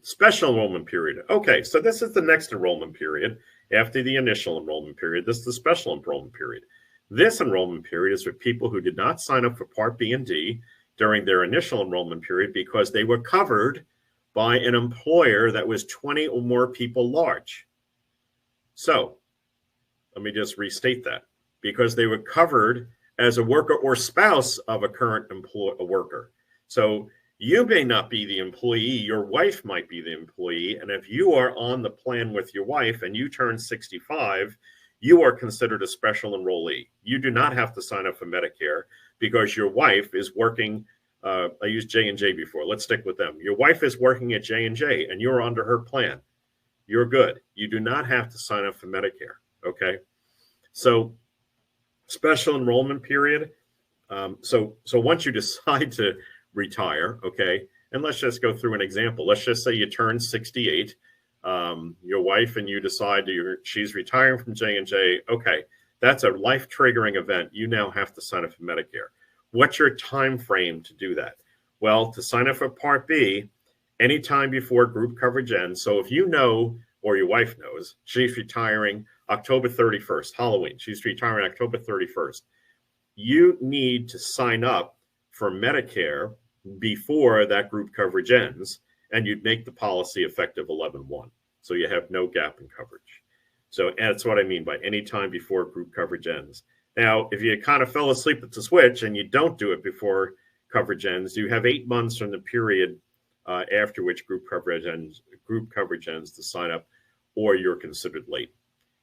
Special enrollment period. Okay, so this is the next enrollment period after the initial enrollment period. This is the special enrollment period. This enrollment period is for people who did not sign up for Part B and D during their initial enrollment period because they were covered by an employer that was 20 or more people large. So let me just restate that. Because they were covered as a worker or spouse of a current worker. So you may not be the employee, your wife might be the employee. And if you are on the plan with your wife and you turn 65, you are considered a special enrollee. You do not have to sign up for Medicare because your wife is working. I used J&J before. Let's stick with them. Your wife is working at J&J and you're under her plan. You're good. You do not have to sign up for Medicare. Okay. So special enrollment period. So once you decide to retire, okay, and let's just go through an example. Let's just say you turn 68. Your wife and you decide she's retiring from J&J. Okay, that's a life-triggering event. You now have to sign up for Medicare. What's your time frame to do that? Well, to sign up for Part B, anytime before group coverage ends. So if you know, or your wife knows, she's retiring October 31st, Halloween. She's retiring October 31st. You need to sign up for Medicare before that group coverage ends, and you'd make the policy effective 11/1. So you have no gap in coverage. So that's what I mean by any time before group coverage ends. Now, if you kind of fell asleep at the switch and you don't do it before coverage ends, you have 8 months from the period after which group coverage ends to sign up, or you're considered late.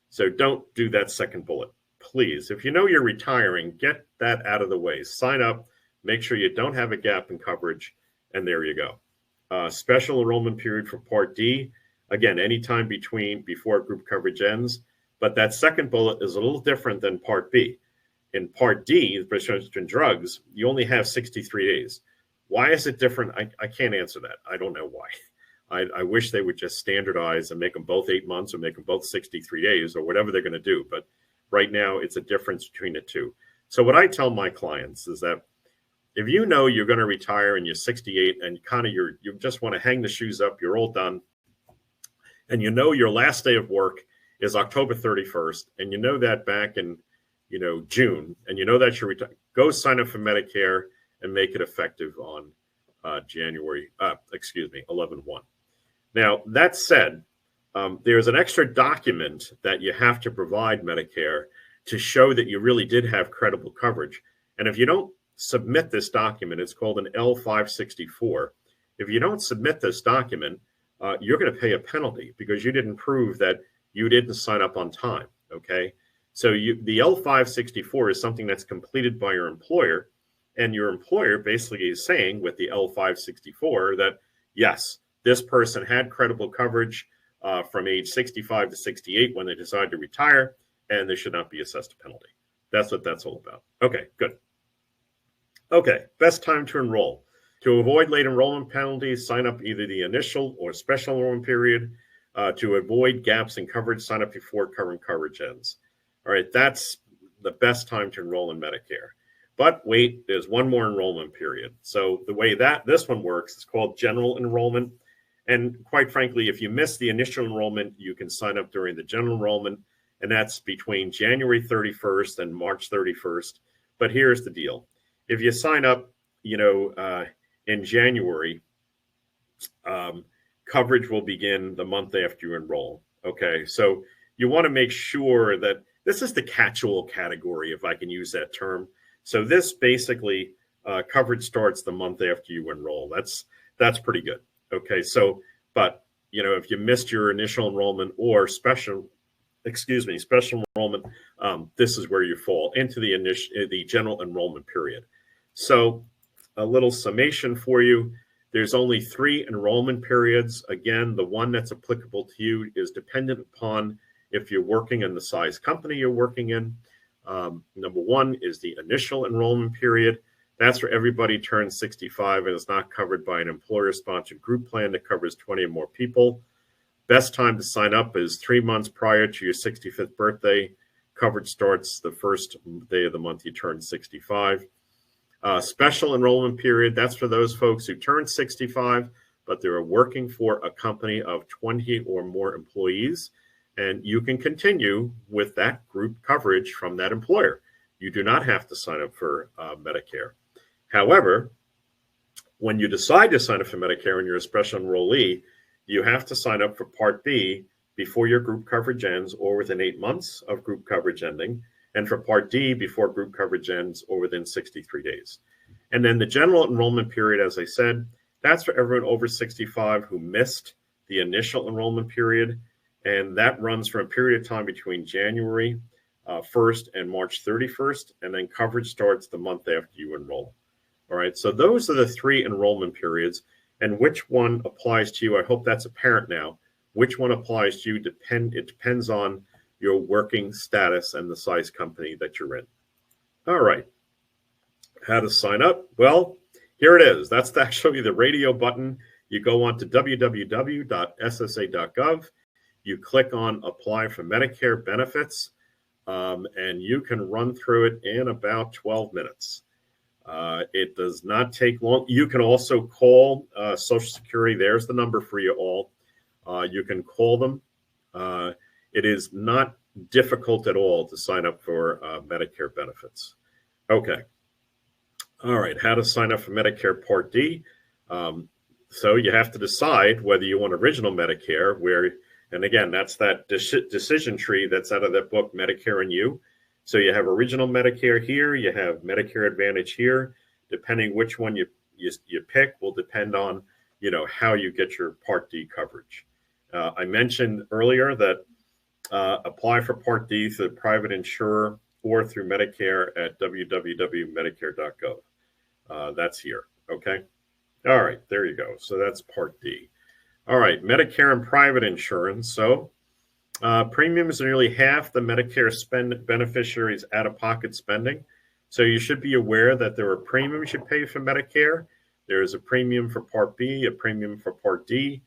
So don't do that second bullet, please. If you know you're retiring, get that out of the way. Sign up, make sure you don't have a gap in coverage, and there you go. Special enrollment period for Part D, again, anytime before group coverage ends, but that second bullet is a little different than Part B. In Part D, the prescription drugs, you only have 63 days. Why is it different? I can't answer that. I don't know why. I wish they would just standardize and make them both 8 months or make them both 63 days or whatever they're going to do. But right now, it's a difference between the two. So what I tell my clients is that if you know you're going to retire and you're 68 and kind of you just want to hang the shoes up, you're all done, and you know your last day of work is October 31st, and you know that back in June, and you know that you're retired, go sign up for Medicare and make it effective on 11/1. Now, that said, there's an extra document that you have to provide Medicare to show that you really did have credible coverage. And if you don't submit this document, it's called an L564. If you don't submit this document, you're going to pay a penalty because you didn't prove that you didn't sign up on time, okay? So the L564 is something that's completed by your employer, and your employer basically is saying with the L564 that, yes, this person had credible coverage from age 65 to 68 when they decide to retire, and they should not be assessed a penalty. That's what that's all about. Okay, good. Okay, best time to enroll. To avoid late enrollment penalties, sign up either the initial or special enrollment period. To avoid gaps in coverage, sign up before current coverage ends. All right, that's the best time to enroll in Medicare. But wait, there's one more enrollment period. So the way this one works is called general enrollment. And quite frankly, if you miss the initial enrollment, you can sign up during the general enrollment, and that's between January 31st and March 31st. But here's the deal. If you sign up, in January, coverage will begin the month after you enroll. Okay, so you want to make sure that this is the catch-all category, if I can use that term. So this basically coverage starts the month after you enroll. That's pretty good. Okay, so but if you missed your initial enrollment or special enrollment, this is where you fall into the general enrollment period. So a little summation for you. There's only 3 enrollment periods. Again, the one that's applicable to you is dependent upon if you're working in the size company you're working in. Number 1 is the initial enrollment period. That's where everybody turns 65 and is not covered by an employer-sponsored group plan that covers 20 or more people. Best time to sign up is 3 months prior to your 65th birthday. Coverage starts the first day of the month you turn 65. Special enrollment period, that's for those folks who turn 65 but they're working for a company of 20 or more employees, and you can continue with that group coverage from that employer. You do not have to sign up for Medicare. However, when you decide to sign up for Medicare and you're a special enrollee, you have to sign up for Part B before your group coverage ends or within 8 months of group coverage ending, and for Part D before group coverage ends or within 63 days. And then the general enrollment period, as I said, that's for everyone over 65 who missed the initial enrollment period, and that runs for a period of time between January 1st and March 31st, and then coverage starts the month after you enroll. All right, so those are the 3 enrollment periods, and which one applies to you, I hope that's apparent now. Which one applies to you, it depends on your working status and the size company that you're in. All right, how to sign up? Well, here it is. That's actually the radio button. You go on to www.ssa.gov. You click on Apply for Medicare Benefits, and you can run through it in about 12 minutes. It does not take long. You can also call Social Security. There's the number for you all. You can call them. It is not difficult at all to sign up for Medicare benefits. Okay. All right. How to sign up for Medicare Part D. So you have to decide whether you want original Medicare, and again, that's that decision tree that's out of that book, Medicare and You. So you have original Medicare here, you have Medicare Advantage here. Depending which one you pick will depend on, how you get your Part D coverage. I mentioned earlier that apply for Part D through the private insurer or through Medicare at www.medicare.gov. That's here, okay? All right, there you go. So that's Part D. All right, Medicare and private insurance. So premiums are nearly half the Medicare beneficiaries' out-of-pocket spending. So you should be aware that there are premiums you pay for Medicare. There is a premium for Part B, a premium for Part D.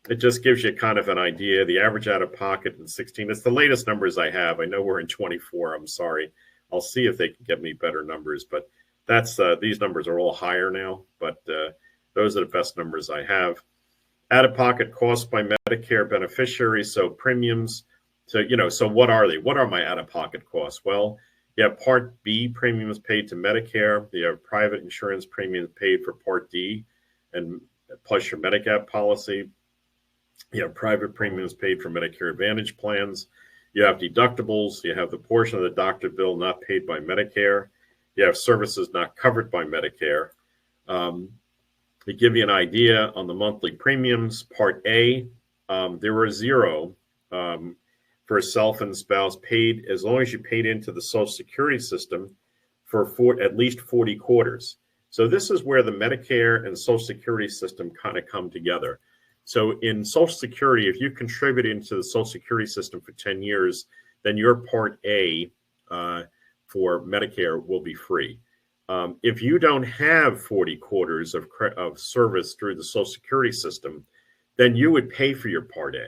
It just gives you kind of an idea. The average out-of-pocket in 16, it's the latest numbers I have. I know we're in 24, I'm sorry. I'll see if they can get me better numbers, but that's these numbers are all higher now, but those are the best numbers I have. Out-of-pocket costs by Medicare beneficiaries, so premiums. So, so what are they? What are my out-of-pocket costs? Well, you have Part B premiums paid to Medicare. You have private insurance premiums paid for Part D, and plus your Medigap policy. You have private premiums paid for Medicare Advantage plans. You have deductibles. You have the portion of the doctor bill not paid by Medicare. You have services not covered by Medicare. To give you an idea on the monthly premiums, Part A, there were zero for self and spouse paid as long as you paid into the Social Security system for at least 40 quarters. So this is where the Medicare and Social Security system kind of come together. So in Social Security, if you contribute into the Social Security system for 10 years, then your Part A for Medicare will be free. If you don't have 40 quarters of service through the Social Security system, then you would pay for your Part A.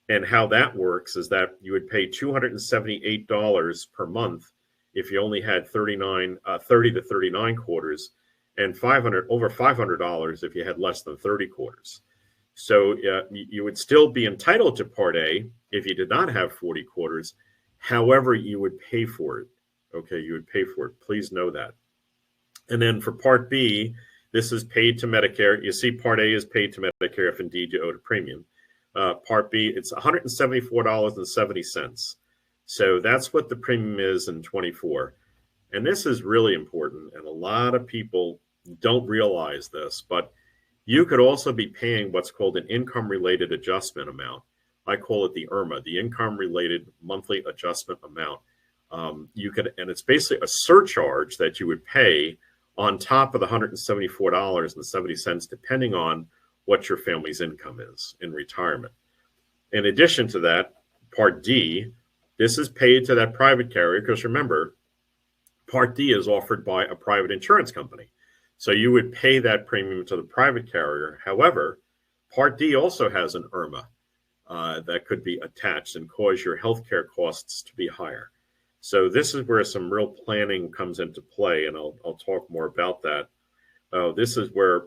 And how that works is that you would pay $278 per month if you only had 30 to 39 quarters, and over $500 if you had less than 30 quarters. So you would still be entitled to Part A if you did not have 40 quarters. However, you would pay for it. Okay, you would pay for it. Please know that. And then for Part B, this is paid to Medicare. You see Part A is paid to Medicare if indeed you owed a premium. Part B, it's $174.70. So that's what the premium is in 24. And this is really important, and a lot of people don't realize this, but you could also be paying what's called an income-related adjustment amount. I call it the IRMA, the income-related monthly adjustment amount. And it's basically a surcharge that you would pay on top of the $174.70, depending on what your family's income is in retirement. In addition to that, Part D, this is paid to that private carrier, because remember, Part D is offered by a private insurance company. So you would pay that premium to the private carrier. However, Part D also has an IRMA that could be attached and cause your healthcare costs to be higher. So this is where some real planning comes into play, and I'll talk more about that. This is where,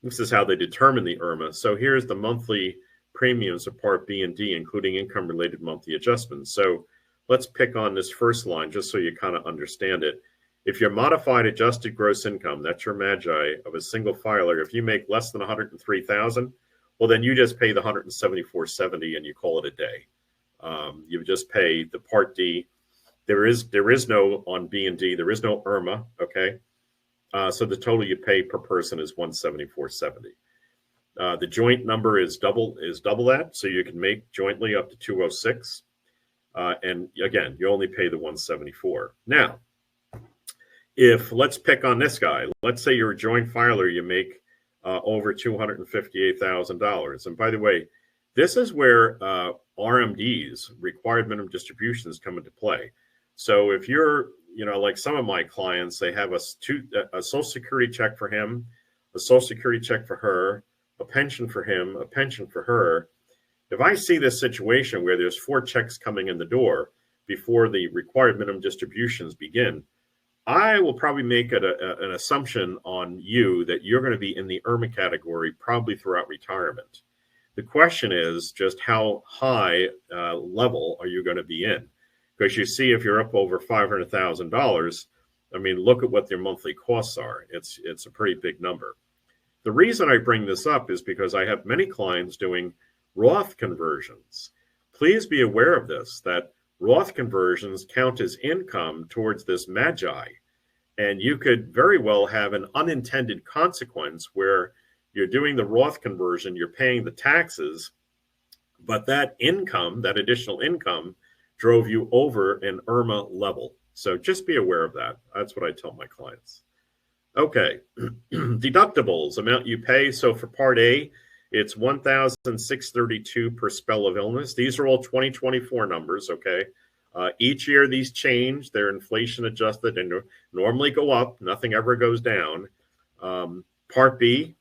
This is how they determine the IRMA. So here's the monthly premiums of Part B and D, including income-related monthly adjustments. So let's pick on this first line just so you kind of understand it. If your modified adjusted gross income, that's your MAGI of a single filer, if you make less than 103,000, well, then you just pay the 174.70 and you call it a day. You just pay the Part D. There is no on B and D. There is no IRMA. Okay. So the total you pay per person is 174.70. The joint number is double that, so you can make jointly up to 206. And again, you only pay the 174. Now, if let's pick on this guy. Let's say you're a joint filer, you make over $258,000. And by the way, this is where RMDs, required minimum distributions, come into play. So if you're, like some of my clients, they have a Social Security check for him, a Social Security check for her, a pension for him, a pension for her. If I see this situation where there's 4 checks coming in the door before the required minimum distributions begin, I will probably make an assumption on you that you're going to be in the IRMA category probably throughout retirement. The question is just how high level are you going to be in? Because you see, if you're up over $500,000, I mean, look at what their monthly costs are. It's a pretty big number. The reason I bring this up is because I have many clients doing Roth conversions. Please be aware of this, that Roth conversions count as income towards this MAGI. And you could very well have an unintended consequence where you're doing the Roth conversion, you're paying the taxes, but that income, that additional income, drove you over an IRMA level. So just be aware of that. That's what I tell my clients. Okay, deductibles, amount you pay. So for Part A, it's $1,632 per spell of illness. These are all 2024 numbers, okay? Each year these change. They're inflation adjusted and normally go up. Nothing ever goes down. Part B,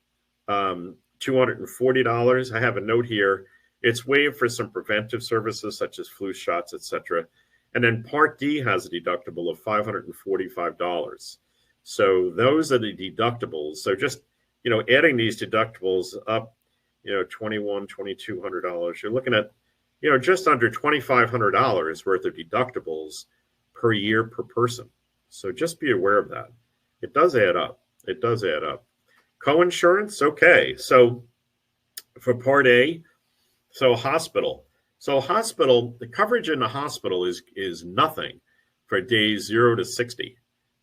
$240. I have a note here. It's waived for some preventive services such as flu shots, etc. And then Part D has a deductible of $545. So those are the deductibles. So just, adding these deductibles up, $2,100, $2,200, you're looking at, just under $2,500 worth of deductibles per year per person. So just be aware of that. It does add up. It does add up. Coinsurance, okay. So for Part A, hospital. The coverage in the hospital is nothing for days 0 to 60.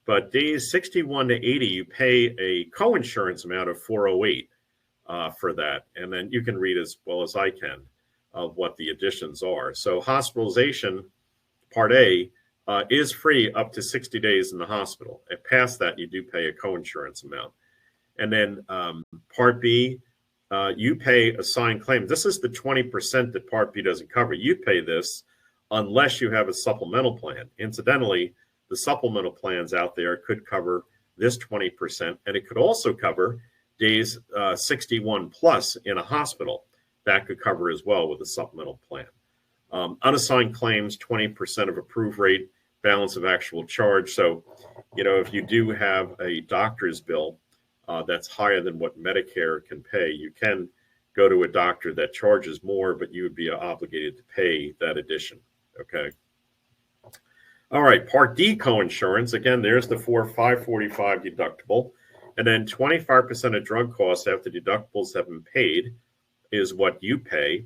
But days 61 to 80, you pay a coinsurance amount of $408 for that. And then you can read as well as I can of what the additions are. So hospitalization, Part A, is free up to 60 days in the hospital. And past that, you do pay a coinsurance amount. And then Part B, you pay assigned claim. This is the 20% that Part B doesn't cover. You pay this unless you have a supplemental plan. Incidentally, the supplemental plans out there could cover this 20%, and it could also cover days 61 plus in a hospital. That could cover as well with a supplemental plan. Unassigned claims, 20% of approved rate, balance of actual charge. So, if you do have a doctor's bill that's higher than what Medicare can pay, you can go to a doctor that charges more, but you would be obligated to pay that addition. Okay. All right, Part D coinsurance. Again, there's the $545 deductible. And then 25% of drug costs after deductibles have been paid is what you pay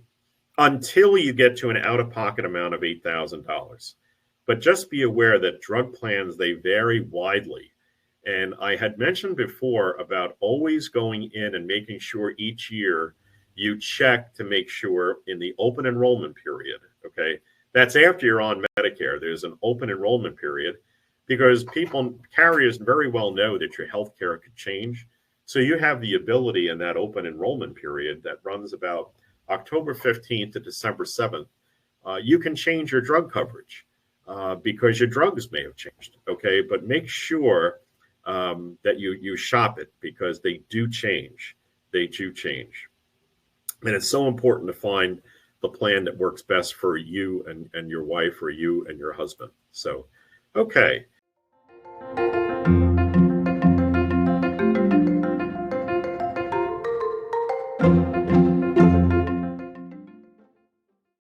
until you get to an out-of-pocket amount of $8,000. But just be aware that drug plans, they vary widely. And I had mentioned before about always going in and making sure each year you check to make sure in the open enrollment period, okay? That's after you're on Medicare. There's an open enrollment period because carriers very well know that your health care could change. So you have the ability in that open enrollment period that runs about October 15th to December 7th. You can change your drug coverage because your drugs may have changed, okay? But make sure that you shop it because they do change. They do change. And it's so important to find the plan that works best for you and your wife or you and your husband. So, okay. you.